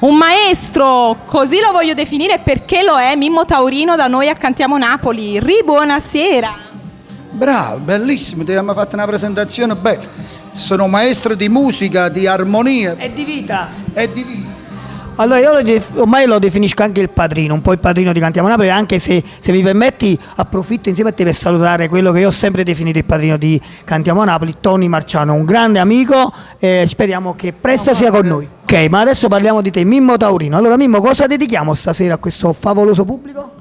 un maestro, così lo voglio definire perché lo è, Mimmo Taurino, da noi a Cantiamo Napoli. Buonasera. Bravo, bellissimo, ti abbiamo fatto una presentazione bella. Sono maestro di musica, di armonia E di vita. e di vita. Allora io ormai lo definisco anche il padrino, un po' il padrino di Cantiamo Napoli, anche se mi permetti approfitto insieme a te per salutare quello che io ho sempre definito il padrino di Cantiamo Napoli, Tony Marciano, un grande amico, speriamo che presto sia con noi. Ok, ma adesso parliamo di te, Mimmo Taurino. Allora Mimmo, cosa dedichiamo stasera a questo favoloso pubblico?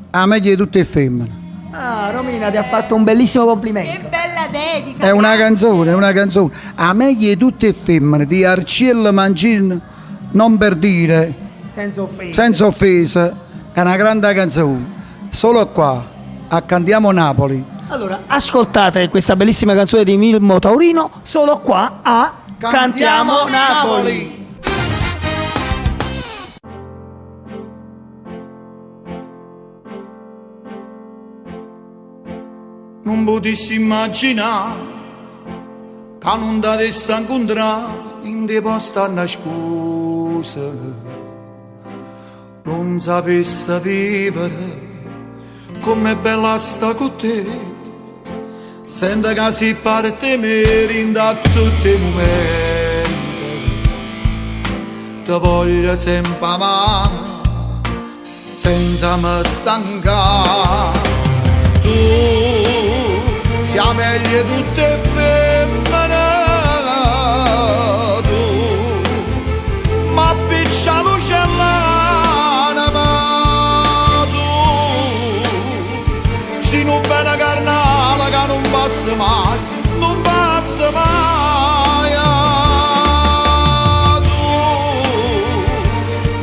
A meglio di tutte le femmine. Ah, Romina ti ha fatto un bellissimo complimento. Che bella dedica. È una canzone. A meglio di tutte le femmine, di Arciello Mancin, non per dire, senza offesa, è una grande canzone. Solo qua, a Cantiamo Napoli. Allora, ascoltate questa bellissima canzone di Mimmo Taurino, solo qua a Cantiamo Napoli. Non potessi immaginare che non t'avessi incontrato in dei posti nascosti. Non sapessi vivere come bella sta con te, sento che si parte me da tutti i momenti. Ti voglio sempre amare senza mi stancare. Tu sia meglio tutte femmine, tu ma piccia l'uccellana, ma tu si non bene carnale che non passa mai, non passa mai. Tu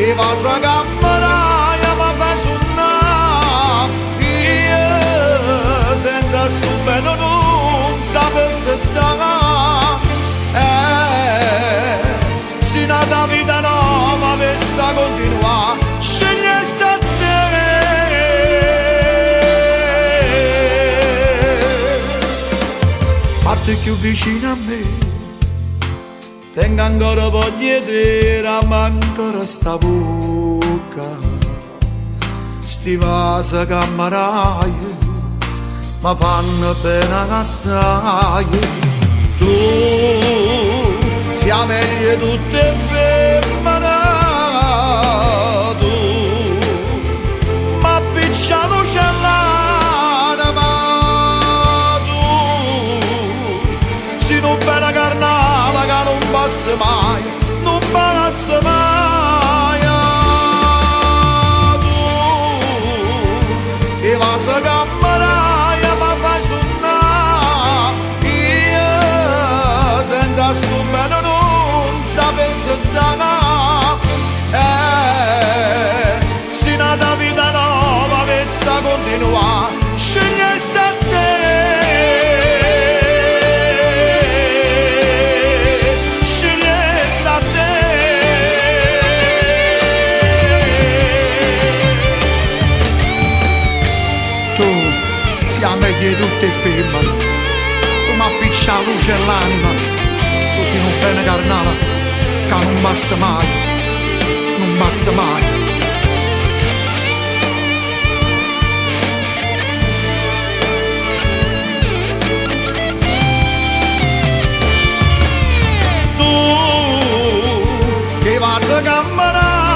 e vas a cammeraia ma fai suonare, io senza stupendo non sapessi stare. Se una vita nuova avesse a continuare, scegliesse a te. Fatti più vicino a me, tengo ancora voglia di dire, ma ancora sta bocca, sti vasi cameraie ma fanno bene assai. Tu sia meglio tutte femmine, tu ma piccia l'uccellana, ma tu si non bene carnale che non passa mai, non passa mai. Tu e vas a cammeraia ma fai suonare, io senza stupendo non sapessi stare. Se una vita nuova avesse a continuare, scegliesse a te. Scegliesse a te. Tu sia meglio di tutte le femmine, tu mi appiccia la luce all'anima, così non bene carnale che non passa mai, non passa mai. Tu che vas a camminare